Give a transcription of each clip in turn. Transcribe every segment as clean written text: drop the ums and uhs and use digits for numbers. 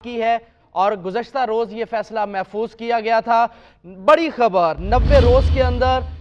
की है और गुज़श्ता रोज़ ये फैसला महफूज किया गया था। बड़ी खबर, 90 रोज़ के अंदर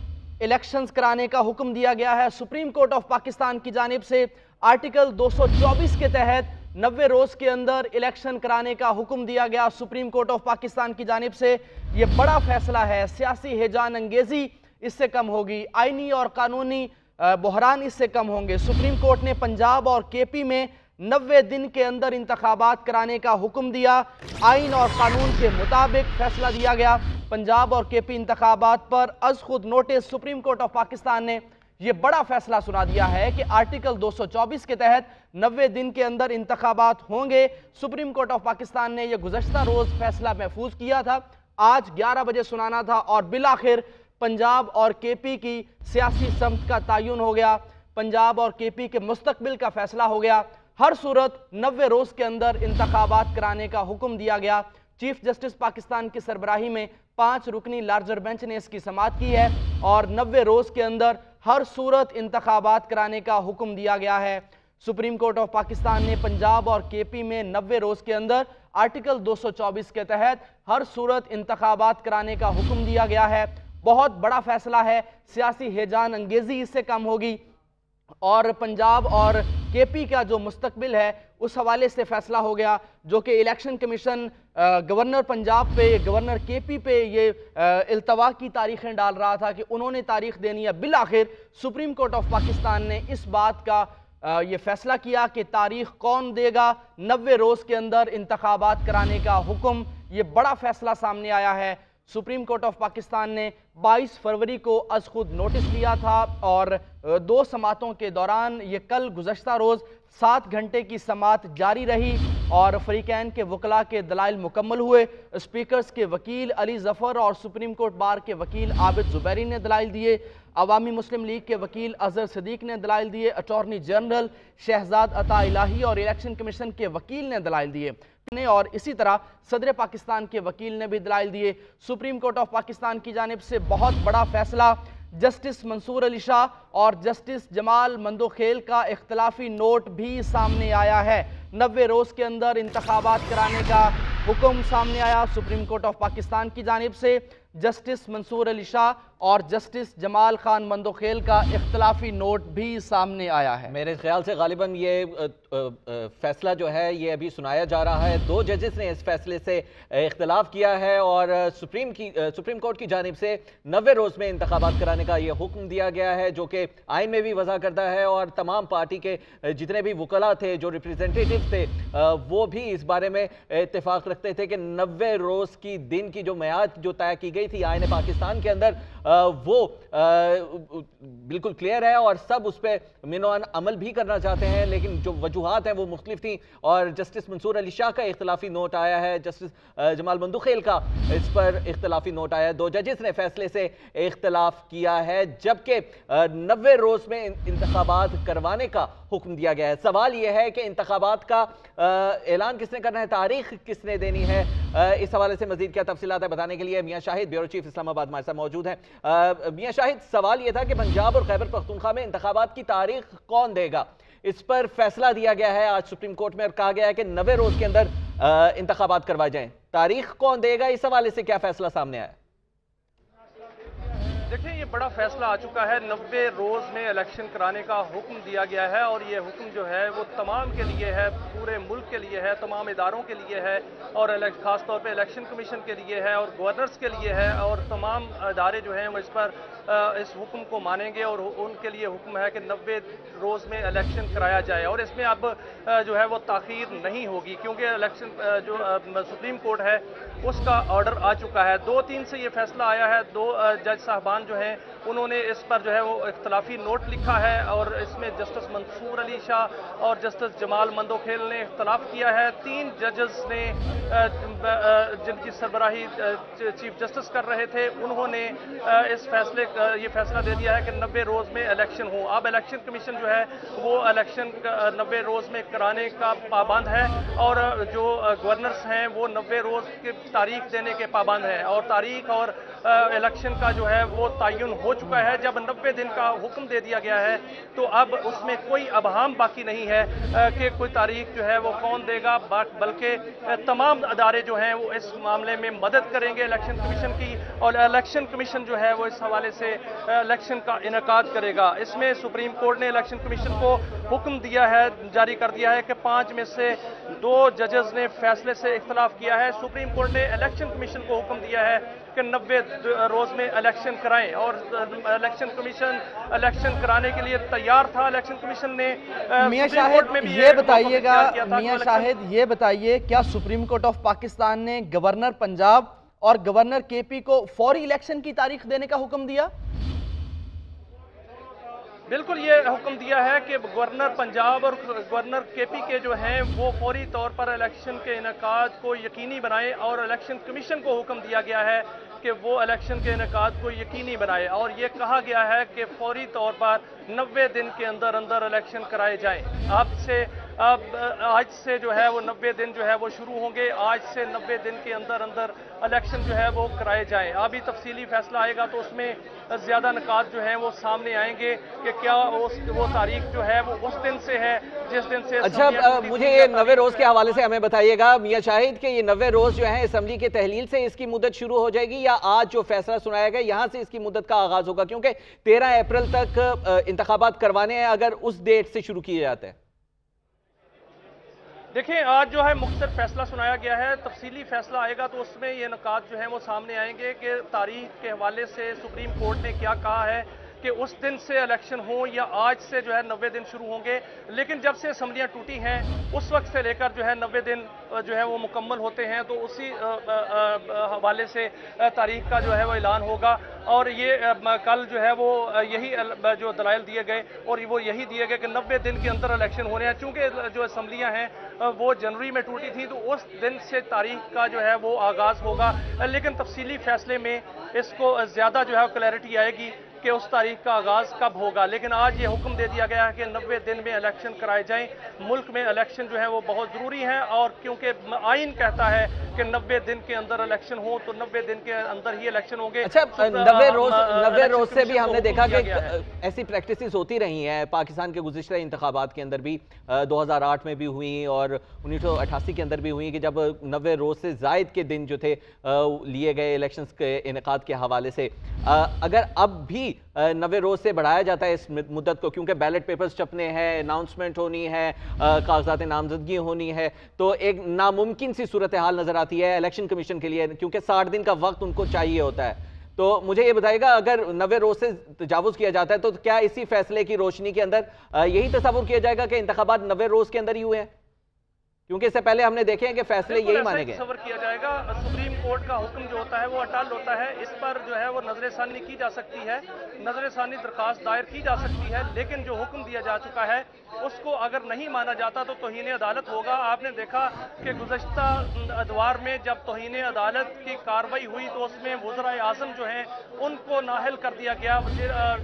इलेक्शंस कराने का हुक्म दिया गया है सुप्रीम कोर्ट ऑफ पाकिस्तान की जानिब से। आर्टिकल 224 के तहत 90 रोज़ के अंदर इलेक्शन कराने का हुक्म दिया गया सुप्रीम कोर्ट ऑफ पाकिस्तान की जानिब से। ये बड़ा फैसला है, सियासी हिजान अंगेजी इससे कम होगी, आईनी और कानूनी बहरान इससे कम होंगे। सुप्रीम कोर्ट ने पंजाब और केपी में 90 दिन के अंदर इंतखाबात कराने का हुक्म दिया। आइन और कानून के मुताबिक फैसला दिया गया। पंजाब और केपी इंतखाबात पर अज खुद notice supreme court of Pakistan ने यह बड़ा फैसला सुना दिया है कि आर्टिकल 224 के तहत 90 दिन के अंदर इंतखाबात होंगे। सुप्रीम कोर्ट ऑफ पाकिस्तान ने यह गुज़श्ता रोज़ फैसला महफूज किया था, आज 11 बजे सुनाना था और बिलाखिर पंजाब और केपी की सियासी समत का तयन हो गया। पंजाब और केपी के मुस्तकबिल का फैसला हो गया। हर सूरत 90 रोज़ के अंदर इंतखाबात कराने का हुक्म दिया गया। चीफ जस्टिस पाकिस्तान की सरबराही में 5 रुकनी लार्जर बेंच ने इसकी समाअत की है और 90 रोज़ के अंदर हर सूरत इंतखाबात कराने का हुक्म दिया गया है। सुप्रीम कोर्ट ऑफ पाकिस्तान ने पंजाब और केपी में 90 रोज़ के अंदर आर्टिकल 224 के तहत हर सूरत इंतखाबात कराने का हुक्म दिया गया है। बहुत बड़ा फैसला है, सियासी हिजान अंगेजी इससे कम होगी और पंजाब और केपी का जो मुस्तकबिल है उस हवाले से फैसला हो गया, जो कि इलेक्शन कमीशन गवर्नर पंजाब पे, गवर्नर केपी पे ये इल्तवा की तारीखें डाल रहा था कि उन्होंने तारीख देनी है। बिलाखिर सुप्रीम कोर्ट ऑफ पाकिस्तान ने इस बात का ये फैसला किया कि तारीख कौन देगा, 90 रोज़ के अंदर इंतखाबात कराने का हुक्म। ये बड़ा फैसला सामने आया है। सुप्रीम कोर्ट ऑफ पाकिस्तान ने 22 फरवरी को अज खुद नोटिस लिया था और 2 समातों के दौरान ये कल गुज़श्ता रोज़ 7 घंटे की समात जारी रही और फरीकैन के वकला के दलाइल मुकम्मल हुए। स्पीकर्स के वकील अली जफ़र और सुप्रीम कोर्ट बार के वकील आबिद ज़ुबैरी ने दलाइल दिए। अवामी मुस्लिम लीग के वकील अजहर सदीक ने दलाइल दिए। अटॉर्नी जनरल शहजाद अता इलाही और इलेक्शन कमीशन के वकील ने दलाइल दिए और इसी तरह सदर पाकिस्तान के वकील ने भी दलाइल दिए। सुप्रीम कोर्ट ऑफ पाकिस्तान की जानिब से बहुत बड़ा फैसला। जस्टिस मंसूर अली शाह और जस्टिस जमाल मंदोखेल का इख्तलाफी नोट भी सामने आया है। 90 रोज़ के अंदर इंतखाबात कराने का हुक्म सामने आया सुप्रीम कोर्ट ऑफ पाकिस्तान की जानिब से। जस्टिस मंसूर अली शाह और जस्टिस जमाल खान मंदोखेल का इख्तलाफी नोट भी सामने आया है। मेरे ख्याल से गालिबन ये फैसला जो है ये अभी सुनाया जा रहा है। 2 जजेस ने इस फैसले से इख्तलाफ किया है और सुप्रीम कोर्ट की जानिब से 90 रोज़ में इंतखाबात कराने का ये हुक्म दिया गया है, जो कि आइन में भी वज़ा करता है और तमाम पार्टी के जितने भी वकला थे, जो रिप्रेजेंटेटिव थे, वो भी इस बारे में इत्तेफाक रखते थे कि 90 रोज़ की दिन की जो मियाद जो तय की गई थी आइन पाकिस्तान के अंदर, वो बिल्कुल क्लियर है और सब उस पर मिनोअन अमल भी करना चाहते हैं, लेकिन जो वजूहात हैं वो मुख्तलिफ थी। और जस्टिस मंसूर अली शाह का इख्तलाफी नोट आया है, जस्टिस जमाल मंदोखेल का इस पर इख्तलाफी नोट आया है। 2 जजेस ने फैसले से इख्तलाफ किया है, जबकि 90 रोज़ में इंतखाबात करवाने का हुक्म दिया गया है। सवाल यह है कि इंतखाबात का ऐलान किसने करना है, तारीख किसने देनी है। इस हवाले से मजीद क्या तफसीलात है बताने के लिए मियाँ शाहिद, ब्यूरो चीफ इस्लामाबाद हमारे साथ मौजूद है। मियाँ शाहिद, सवाल यह था कि पंजाब और खैबर पख्तूनख्वा में इंतखाबात की तारीख कौन देगा, इस पर फैसला दिया गया है आज सुप्रीम कोर्ट में और कहा गया है कि 90 रोज़ के अंदर इंतखाबात करवाए जाएं। तारीख कौन देगा, इस हवाले से क्या फैसला सामने आया? देखिए, ये बड़ा फैसला आ चुका है। 90 रोज़ में इलेक्शन कराने का हुक्म दिया गया है और ये हुक्म जो है वो तमाम के लिए है, पूरे मुल्क के लिए है, तमाम इदारों के लिए है और ख़ास तौर पे इलेक्शन कमीशन के लिए है और गवर्नर्स के लिए है और तमाम इदारे जो हैं वो इस पर इस हुक्म को मानेंगे और उनके लिए हुक्म है कि 90 रोज़ में इलेक्शन कराया जाए और इसमें अब जो है वो ताख़ीर नहीं होगी, क्योंकि इलेक्शन जो सुप्रीम कोर्ट है उसका ऑर्डर आ चुका है। 2-3 से ये फैसला आया है। 2 जज साहबान जो हैं उन्होंने इस पर जो है वो इख्तलाफी नोट लिखा है और इसमें जस्टिस मंसूर अली शाह और जस्टिस जमाल मंदोखेल ने इख्तलाफ किया है। 3 जजेस ने जिनकी सरबराही चीफ जस्टिस कर रहे थे, उन्होंने इस फैसले ये फैसला दे दिया है कि 90 रोज़ में इलेक्शन हो। अब इलेक्शन कमीशन जो है वो इलेक्शन 90 रोज़ में कराने का पाबंद है और जो गवर्नर्स हैं वो 90 रोज़ की तारीख देने के पाबंद हैं और तारीख और इलेक्शन का जो है वो तयन तयन हो चुका है। जब 90 दिन का हुक्म दे दिया गया है तो अब उसमें कोई अबहम बाकी नहीं है कि कोई तारीख जो है वो कौन देगा, बल्कि तमाम अदारे जो हैं वो इस मामले में मदद करेंगे इलेक्शन कमीशन की, और इलेक्शन कमीशन जो है वो इस हवाले से इलेक्शन का इनेकाद करेगा। इसमें सुप्रीम कोर्ट ने इलेक्शन कमीशन को हुक्म दिया है, जारी कर दिया है कि 5 में से 2 जजेस ने फैसले से इख्तलाफ किया है। सुप्रीम कोर्ट ने इलेक्शन कमीशन को हुक्म दिया है कि 90 रोज में इलेक्शन कराएं, और इलेक्शन कमीशन इलेक्शन कराने के लिए तैयार था। इलेक्शन कमीशन ने मियां शाहिद ये बताइएगा, मियां शाहिद ये बताइए, क्या सुप्रीम कोर्ट ऑफ पाकिस्तान ने गवर्नर पंजाब और गवर्नर केपी को फौरी इलेक्शन की तारीख देने का हुक्म दिया? बिल्कुल, ये हुक्म दिया है कि गवर्नर पंजाब और गवर्नर केपी के जो हैं वो फौरी तौर पर इलेक्शन के इनेकाद को यकीनी बनाएं, और इलेक्शन कमीशन को हुक्म दिया गया है कि वो इलेक्शन के इनेकाद को यकीनी बनाए, और ये कहा गया है कि फौरी तौर पर 90 दिन के अंदर अंदर इलेक्शन कराए जाएं। आज से जो है वो 90 दिन जो है वो शुरू होंगे। आज से 90 दिन के अंदर अंदर इलेक्शन जो है वो कराए जाएं। अभी तफसीली फैसला आएगा तो उसमें ज्यादा निकात जो हैं वो सामने आएंगे कि क्या वो तारीख जो है वो उस दिन से है जिस दिन से। अच्छा, मुझे ये 90 रोज के हवाले से हमें बताइएगा मियां शाहिद कि ये 90 रोज जो है असेंबली के तहलील से इसकी मुद्दत शुरू हो जाएगी, या आज जो फैसला सुनाया गया यहां से इसकी मुद्दत का आगाज होगा? क्योंकि 13 अप्रैल तक इंतखाबात करवाने हैं अगर उस डेट से शुरू किए जाते हैं। देखिए, आज जो है मुख्तसर फैसला सुनाया गया है, तफसीली फैसला आएगा तो उसमें ये निकात जो है वो सामने आएंगे कि तारीख के हवाले से सुप्रीम कोर्ट ने क्या कहा है कि उस दिन से इलेक्शन हो या आज से जो है 90 दिन शुरू होंगे। लेकिन जब से असम्बलियाँ टूटी हैं उस वक्त से लेकर जो है 90 दिन जो है वो मुकम्मल होते हैं, तो उसी हवाले से तारीख का जो है वो ऐलान होगा। और ये कल जो है वो यही जो दलाइल दिए गए और वो यही दिए गए कि 90 दिन के अंदर इलेक्शन होने हैं। चूँकि जो असम्बलियाँ हैं वो जनवरी में टूटी थी तो उस दिन से तारीख का जो है वो आगाज़ होगा। लेकिन तफसीली फैसले में इसको ज़्यादा जो है क्लैरिटी आएगी कि उस तारीख का आगाज़ कब होगा। लेकिन आज ये हुक्म दे दिया गया है कि 90 दिन में इलेक्शन कराए जाएं। मुल्क में इलेक्शन जो है वो बहुत ज़रूरी है, और क्योंकि आइन कहता है कि 90 दिन के अंदर इलेक्शन हो तो 90 दिन के अंदर ही इलेक्शन होंगे। अच्छा, 90 रोज से भी हमने देखा कि ऐसी प्रैक्टिसेस होती रही हैं पाकिस्तान के गुज़िश्ता इंतखाबात के अंदर भी, 2008 में भी हुई और 1988 के अंदर भी हुई कि जब 90 रोज से ज़ायद के दिन जो थे लिए गए इलेक्शंस के इनेकाद के हवाले से, अगर अब भी 90 रोज से बढ़ाया जाता है इस मुद्दत को, क्योंकि बैलेट पेपर्स छपने हैं, अनाउंसमेंट होनी है, कागजात नामजदगी होनी है, तो एक नामुमकिन सी सूरत हाल नजर आती है इलेक्शन कमीशन के लिए, क्योंकि 60 दिन का वक्त उनको चाहिए होता है। तो मुझे ये बताइएगा, अगर 90 रोज से तजावुज किया जाता है तो क्या इसी फैसले की रोशनी के अंदर यही तस्वुर किया जाएगा कि इंतखाबात 90 रोज के अंदर ही हुए हैं? क्योंकि इससे पहले हमने देखे हैं कि फैसले यही माने गए। सबर किया जाएगा। सुप्रीम कोर्ट का हुक्म जो होता है वो अटल होता है, इस पर जो है वो नजरसानी की जा सकती है, नजरसानी दरखास्त दायर की जा सकती है। लेकिन जो हुक्म दिया जा चुका है उसको अगर नहीं माना जाता तो तौहीन अदालत होगा। आपने देखा कि गुज़श्ता अदवार में जब तौहीन अदालत की कार्रवाई हुई तो उसमें वज़राए आज़म जो हैं उनको नाहल कर दिया गया।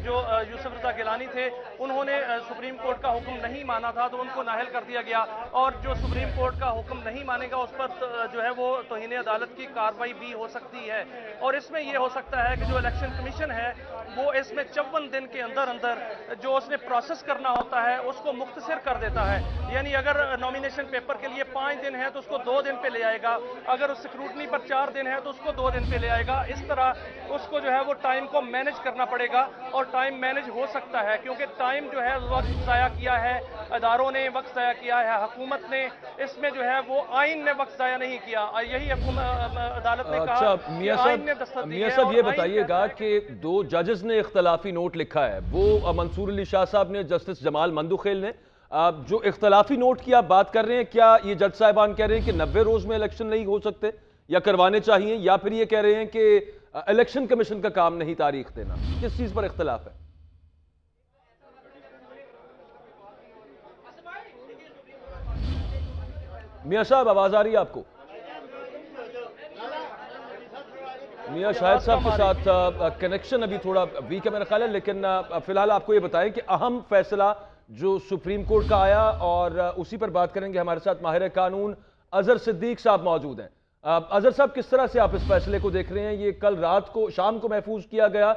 जो यूसुफ रज़ा गिलानी थे उन्होंने सुप्रीम कोर्ट का हुक्म नहीं माना था तो उनको नाहल कर दिया गया, और जो सुप्रीम कोर्ट का हुक्म नहीं मानेगा उस पर जो है वो तौहीन अदालत की कार्रवाई भी हो सकती है। और इसमें यह हो सकता है कि जो इलेक्शन कमीशन है वो इसमें 54 दिन के अंदर अंदर जो उसने प्रोसेस करना होता है उसको मुख्तसर कर देता है। यानी अगर नॉमिनेशन पेपर के लिए 5 दिन है तो उसको 2 दिन पे ले आएगा, अगर उस स्क्रूटनी पर 4 दिन है तो उसको 2 दिन पे ले आएगा। इस तरह उसको जो है वो टाइम को मैनेज करना पड़ेगा, और टाइम मैनेज हो सकता है क्योंकि टाइम जो है वक्त ज़ाया किया है, अदारों ने वक्त ज़ाया किया है, हुकूमत ने इसमें जो है वो आइन ने वक्त ज़ाया नहीं किया। यही अदालत ने कहा। अच्छा मियां साहब ये बताइएगा कि 2 जजेस ने इख्तलाफी नोट लिखा है, वो मंसूर अली शाह साहब ने, जस्टिस जमाल मंदुखेल ने, जो इख्तलाफी नोट की आप बात कर रहे हैं, क्या ये जज साहिबान कह रहे हैं कि 90 रोज में इलेक्शन नहीं हो सकते या करवाने चाहिए, या फिर ये कह रहे हैं कि इलेक्शन कमीशन का काम नहीं तारीख देना? किस चीज पर इख्तलाफ है? मियां साहब आवाज आ रही है आपको? मियां शाहिद साहब के साथ कनेक्शन अभी थोड़ा वीक है मेरा ख्याल है, लेकिन फिलहाल आपको ये बताएं कि अहम फैसला जो सुप्रीम कोर्ट का आया, और उसी पर बात करेंगे। हमारे साथ माहिर कानून अजहर सिद्दीक साहब मौजूद हैं। अजहर साहब, किस तरह से आप इस फैसले को देख रहे हैं? ये कल रात को, शाम को महफूज किया गया,